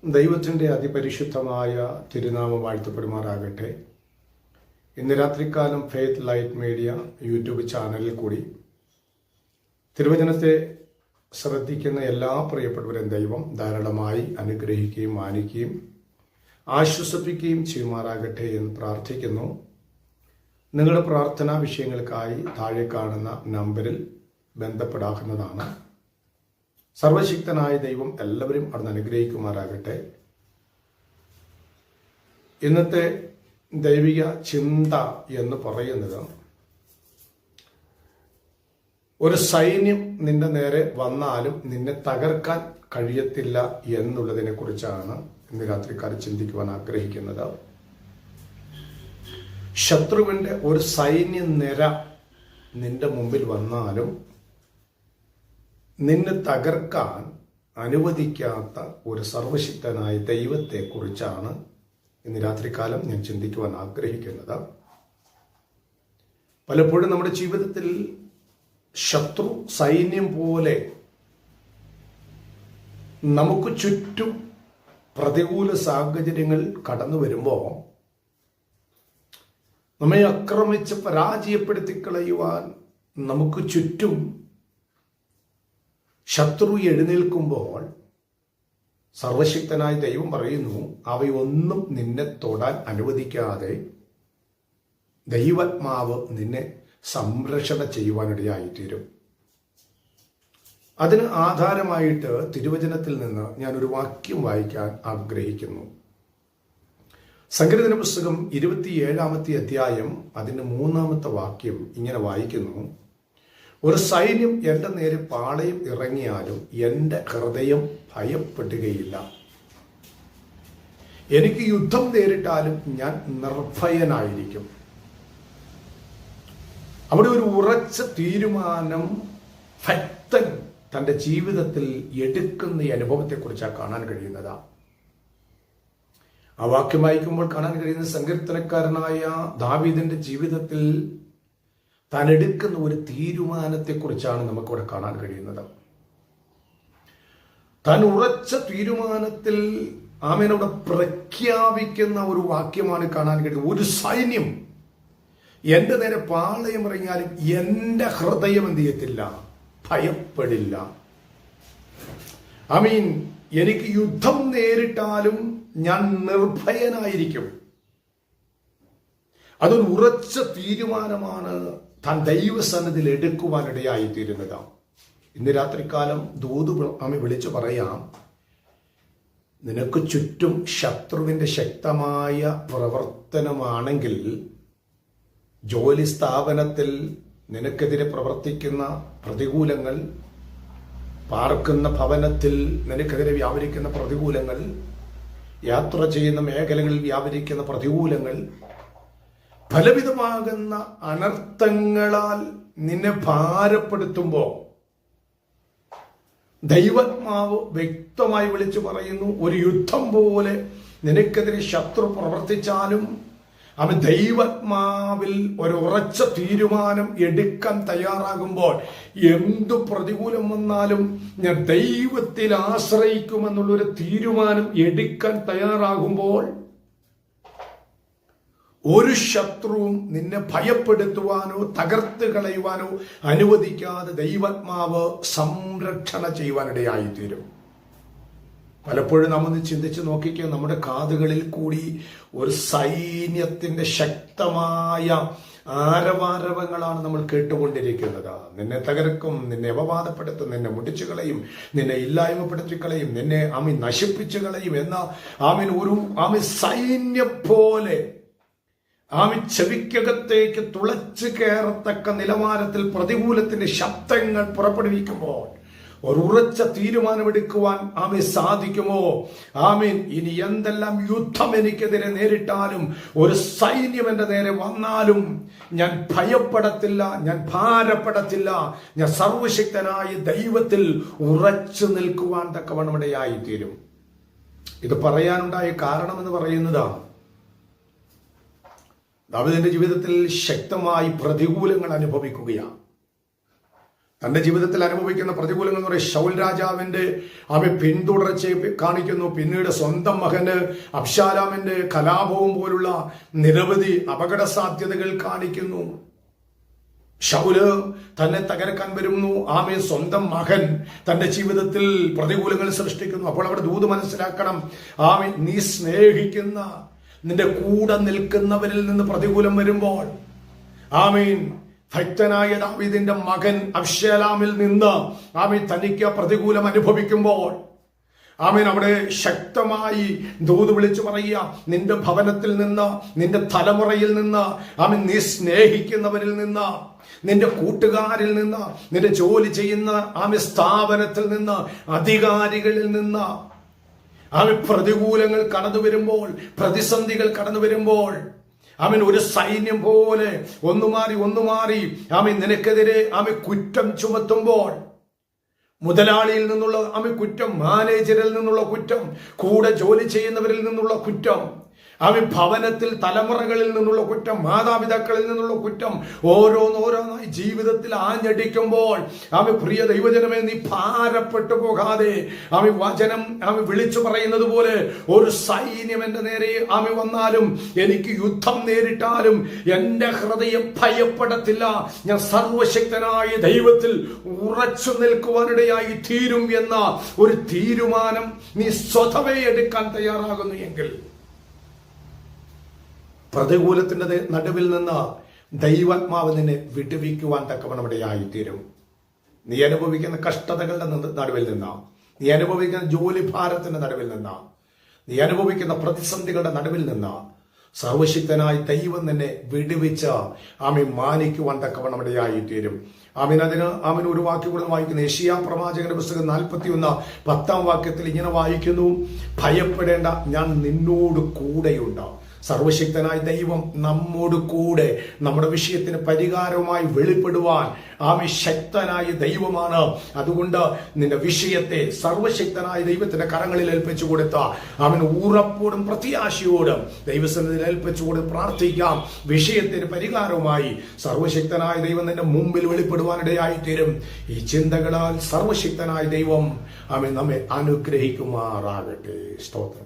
ദൈവത്തിൻ്റെ അതിപരിശുദ്ധമായ തിരുനാമം വാഴ്ത്തപ്പെടുമാറാകട്ടെ. ഇന്ന് രാത്രികാലം ഫെയ്ത്ത് ലൈറ്റ് മീഡിയ യൂട്യൂബ് ചാനലിൽ കൂടി തിരുവചനത്തെ ശ്രദ്ധിക്കുന്ന എല്ലാ പ്രിയപ്പെട്ടവരും ദൈവം ധാരാളമായി അനുഗ്രഹിക്കുകയും മാനിക്കുകയും ആശ്വസിപ്പിക്കുകയും ചെയ്യുമാറാകട്ടെ എന്ന് പ്രാർത്ഥിക്കുന്നു. നിങ്ങളുടെ പ്രാർത്ഥനാ വിഷയങ്ങൾക്കായി താഴെ കാണുന്ന നമ്പറിൽ ബന്ധപ്പെടാവുന്നതാണ്. സർവശക്തനായ ദൈവം എല്ലാവരും അവിടുന്ന് അനുഗ്രഹിക്കുമാറാകട്ടെ. ഇന്നത്തെ ദൈവിക ചിന്ത എന്ന് പറയുന്നത് ഒരു സൈന്യം നിന്റെ നേരെ വന്നാലും നിന്നെ തകർക്കാൻ കഴിയത്തില്ല എന്നുള്ളതിനെ കുറിച്ചാണ് ഇന്ന് രാത്രിക്കാലം ചിന്തിക്കുവാൻ ആഗ്രഹിക്കുന്നത്. ശത്രുവിന്റെ ഒരു സൈന്യ നിര നിന്റെ മുമ്പിൽ വന്നാലും നിന്നെ തകർക്കാൻ അനുവദിക്കാത്ത ഒരു സർവശക്തനായ ദൈവത്തെക്കുറിച്ചാണ് ഇന്ന് രാത്രികാലം ഞാൻ ചിന്തിക്കുവാൻ ആഗ്രഹിക്കുന്നത്. പലപ്പോഴും നമ്മുടെ ജീവിതത്തിൽ ശത്രു സൈന്യം പോലെ നമുക്ക് ചുറ്റും പ്രതികൂല സാഹചര്യങ്ങൾ കടന്നു വരുമ്പോൾ നമ്മെ ആക്രമിച്ച് പരാജയപ്പെടുത്തി കളയുവാൻ നമുക്ക് ചുറ്റും ശത്രു എഴുന്നേൽക്കുമ്പോൾ സർവശക്തനായ ദൈവം പറയുന്നു, അവയൊന്നും നിന്നെ തൊടാൻ അനുവദിക്കാതെ ദൈവാത്മാവ് നിന്നെ സംരക്ഷണ ചെയ്യുവാനിടയായിത്തീരും. അതിന് ആധാരമായിട്ട് തിരുവചനത്തിൽ നിന്ന് ഞാനൊരു വാക്യം വായിക്കാൻ ആഗ്രഹിക്കുന്നു. സങ്കീർത്തന പുസ്തകം 27-ാമത്തെ അധ്യായം അതിൻ്റെ 3-ാമത്തെ വാക്യം ഇങ്ങനെ വായിക്കുന്നു: ഒരു സൈന്യം എൻ്റെ നേരെ പാളയം ഇറങ്ങിയാലും എൻ്റെ ഹൃദയം ഭയപ്പെടുകയില്ല. എനിക്ക് യുദ്ധം നേരിട്ടാലും ഞാൻ നിർഭയനായിരിക്കും. അവിടെ ഒരു ഉറച്ച തീരുമാനം ഭക്തൻ തൻ്റെ ജീവിതത്തിൽ എടുക്കുന്ന ഈ അനുഭവത്തെക്കുറിച്ചാണ് കാണാൻ കഴിയുന്നത്. ആ വാക്യം വായിക്കുമ്പോൾ കാണാൻ കഴിയുന്ന സങ്കീർത്തനക്കാരനായ ദാവീദിന്റെ ജീവിതത്തിൽ താൻ എടുക്കുന്ന ഒരു തീരുമാനത്തെക്കുറിച്ചാണ് നമുക്കിവിടെ കാണാൻ കഴിയുന്നത്. താൻ ഉറച്ച തീരുമാനത്തിൽ ആമേനോട് പ്രഖ്യാപിക്കുന്ന ഒരു വാക്യമാണ് കാണാൻ കഴിയുന്നത്. ഒരു സൈന്യം എൻ്റെ നേരെ പാളയം ഇറങ്ങിയാലും എൻ്റെ ഹൃദയം എന്ത് ചെയ്യത്തില്ല, ഭയപ്പെടില്ല. എനിക്ക് യുദ്ധം നേരിട്ടാലും ഞാൻ നിർഭയനായിരിക്കും. അതൊരു ഉറച്ച തീരുമാനമാണ് താൻ ദൈവസന്നിധിയിൽ എടുക്കുവാനിടയായിത്തീരുന്നത്. ഇന്ന് രാത്രികാലം ദൂത് വിളിച്ചു പറയാം, നിനക്ക് ചുറ്റും ശത്രുവിന്റെ ശക്തമായ പ്രവർത്തനമാണെങ്കിൽ, ജോലി സ്ഥാപനത്തിൽ നിനക്കെതിരെ പ്രവർത്തിക്കുന്ന പ്രതികൂലങ്ങൾ, പാർക്കുന്ന ഭവനത്തിൽ നിനക്കെതിരെ വ്യാപരിക്കുന്ന പ്രതികൂലങ്ങൾ, യാത്ര ചെയ്യുന്ന മേഖലകളിൽ വ്യാപരിക്കുന്ന പ്രതികൂലങ്ങൾ, ഫലവിധമാകുന്ന അനർത്ഥങ്ങളാൽ നിന്നെ ഭാരപ്പെടുത്തുമ്പോൾ ദൈവാത്മാവ് വ്യക്തമായി വിളിച്ചു പറയുന്നു, ഒരു യുദ്ധം പോലെ നിനക്കെതിരെ ശത്രു പ്രവർത്തിച്ചാലും അവൻ ദൈവാത്മാവിൽ ഒരു ഉറച്ച തീരുമാനം എടുക്കാൻ തയ്യാറാകുമ്പോൾ, എന്തു പ്രതികൂലം വന്നാലും ഞാൻ ദൈവത്തിൽ ആശ്രയിക്കുമെന്നുള്ളൊരു തീരുമാനം എടുക്കാൻ തയ്യാറാകുമ്പോൾ ഒരു ശത്രുവും നിന്നെ ഭയപ്പെടുത്തുവാനോ തകർത്ത് കളയുവാനോ അനുവദിക്കാതെ ദൈവാത്മാവ് സംരക്ഷണ ചെയ്യുവാനിടയായിത്തീരും. പലപ്പോഴും നമ്മൾ ചിന്തിച്ച് നോക്കിക്കുക, നമ്മുടെ കാതുകളിൽ കൂടി ഒരു സൈന്യത്തിന്റെ ശക്തമായ ആരവാരവങ്ങളാണ് നമ്മൾ കേട്ടുകൊണ്ടിരിക്കുന്നത്. നിന്നെ തകർക്കും, നിന്നെ അപവാദപ്പെടുത്തും, നിന്നെ മുടിച്ചു കളയും, നിന്നെ ഇല്ലായ്മപ്പെടുത്തി കളയും, നിന്നെ നശിപ്പിച്ചു കളയും എന്ന ഒരു സൈന്യം പോലെ ചെവിക്കകത്തേക്ക് തുളച്ചു കയറത്തക്ക നിലവാരത്തിൽ പ്രതികൂലത്തിന്റെ ശബ്ദങ്ങൾ പുറപ്പെടുവിക്കുമ്പോൾ ഒരു ഉറച്ച തീരുമാനമെടുക്കുവാൻ സാധിക്കുമോ? ഇനി എന്തെല്ലാം യുദ്ധം എനിക്കെതിരെ നേരിട്ടാലും, ഒരു സൈന്യം എൻ്റെ നേരെ വന്നാലും ഞാൻ ഭയപ്പെടത്തില്ല, ഞാൻ ഭാരപ്പെടത്തില്ല. ഞാൻ സർവശക്തനായ ദൈവത്തിൽ ഉറച്ചു നിൽക്കുവാൻ തക്കവണ്ണമിടയായിത്തീരും. ഇത് പറയാനുണ്ടായ കാരണമെന്ന് പറയുന്നതാണ്, ദാവീദിന്റെ ജീവിതത്തിൽ ശക്തമായി പ്രതികൂലങ്ങൾ അനുഭവിക്കുകയാണ്. തന്റെ ജീവിതത്തിൽ അനുഭവിക്കുന്ന പ്രതികൂലങ്ങൾ എന്ന് പറയുന്നത് ശൗൽ രാജാവിന്റെ പിന്തുടർച്ച കാണിക്കുന്നു. പിന്നീട് സ്വന്തം മകന് അബ്ശാലോമിന്റെ കലാപവും പോലുള്ള നിരവധി അപകട സാധ്യതകൾ കാണിക്കുന്നു. ശൗല് തന്നെ തകർക്കാൻ വരുന്നു. സ്വന്തം മകൻ തന്റെ ജീവിതത്തിൽ പ്രതികൂലങ്ങൾ സൃഷ്ടിക്കുന്നു. അപ്പോൾ അവിടെ ദൂത് മനസ്സിലാക്കണം, നീ സ്നേഹിക്കുന്ന നിന്റെ കൂടെ നിൽക്കുന്നവരിൽ നിന്ന് പ്രതികൂലം വരുമ്പോൾ, ഭക്തനായ ദാവീദിന്റെ മകൻ അബ്ശാലോമിൽ നിന്ന് തനിക്ക് പ്രതികൂലം അനുഭവിക്കുമ്പോൾ അവിടെ ശക്തമായി ദൂത് വിളിച്ചു പറയുക, നിന്റെ ഭവനത്തിൽ നിന്ന്, നിന്റെ തലമുറയിൽ നിന്ന്, നീ സ്നേഹിക്കുന്നവരിൽ നിന്ന്, നിന്റെ കൂട്ടുകാരിൽ നിന്ന്, നിന്റെ ജോലി ചെയ്യുന്ന സ്ഥാപനത്തിൽ നിന്ന്, അധികാരികളിൽ നിന്ന് പ്രതികൂലങ്ങൾ കടന്നു വരുമ്പോൾ, പ്രതിസന്ധികൾ കടന്നു വരുമ്പോൾ, ഒരു സൈന്യം പോലെ ഒന്നു മാറി നിനക്കെതിരെ കുറ്റം ചുമത്തുമ്പോൾ, മുതലാളിയിൽ നിന്നുള്ള കുറ്റം, മാനേജറിൽ നിന്നുള്ള കുറ്റം, കൂടെ ജോലി ചെയ്യുന്നവരിൽ നിന്നുള്ള കുറ്റം, ഭവനത്തിൽ തലമുറകളിൽ നിന്നുള്ള കുറ്റം, മാതാപിതാക്കളിൽ നിന്നുള്ള കുറ്റം, ഓരോന്നോരോന്നായി ജീവിതത്തിൽ ആഞ്ഞടിക്കുമ്പോൾ പ്രിയ ദൈവജനമേ, നീ ഭാരപ്പെട്ടു പോകാതെ വചനം വിളിച്ചു പറയുന്നത് പോലെ, ഒരു സൈന്യം എന്റെ നേരെ വന്നാലും, എനിക്ക് യുദ്ധം നേരിട്ടാലും എന്റെ ഹൃദയം ഭയപ്പെടത്തില്ല. ഞാൻ സർവശക്തനായ ദൈവത്തിൽ ഉറച്ചു നിൽക്കുവാനിടയായി തീരും എന്ന ഒരു തീരുമാനം നീ സ്വതവേ എടുക്കാൻ തയ്യാറാകുന്നു എങ്കിൽ, പ്രതികൂലത്തിന്റെ നടുവിൽ നിന്ന് ദൈവാത്മാവ് നിന്നെ വിടുവിക്കുവാൻ തക്കവണ്ണം ഇടയായിത്തീരും. നീ അനുഭവിക്കുന്ന കഷ്ടതകളുടെ നടുവിൽ നിന്ന്, നീ അനുഭവിക്കുന്ന ജോലി ഭാരത്തിന്റെ നടുവിൽ നിന്ന്, നീ അനുഭവിക്കുന്ന പ്രതിസന്ധികളുടെ നടുവിൽ നിന്ന് സർവശക്തനായ ദൈവം നിന്നെ വിടുവിച്ച് മാനിക്കുവാൻ തക്കവണ്ണം ഇടയായിത്തീരും. അതിന് ഒരു വാക്യം കൂടെ വായിക്കുന്നു. യെശയ്യാ പ്രവാചകന്റെ പുസ്തകം 41:10 ഇങ്ങനെ വായിക്കുന്നു, ഭയപ്പെടേണ്ട, ഞാൻ നിന്നോട് കൂടെയുണ്ട്. സർവശക്തനായ ദൈവം നമ്മോട് കൂടെ നമ്മുടെ വിഷയത്തിന് പരിഹാരവുമായി വെളിപ്പെടുവാൻ ശക്തനായ ദൈവമാണ്. അതുകൊണ്ട് നിന്റെ വിഷയത്തെ സർവശക്തനായ ദൈവത്തിന്റെ കരങ്ങളിൽ ഏൽപ്പിച്ചു കൊടുത്ത ഉറപ്പോടും പ്രത്യാശയോടും ദൈവസന്നിധിയിൽ ഏൽപ്പിച്ചു കൊടുത്ത് പ്രാർത്ഥിക്കാം. വിഷയത്തിന് പരിഹാരവുമായി സർവശക്തനായ ദൈവം നിന്റെ മുമ്പിൽ വെളിപ്പെടുവാനിടയായി തീരും. ഈ ചിന്തകളാൽ സർവശക്തനായ ദൈവം നമ്മെ അനുഗ്രഹിക്കുമാറാകട്ടെ. സ്തോത്രം.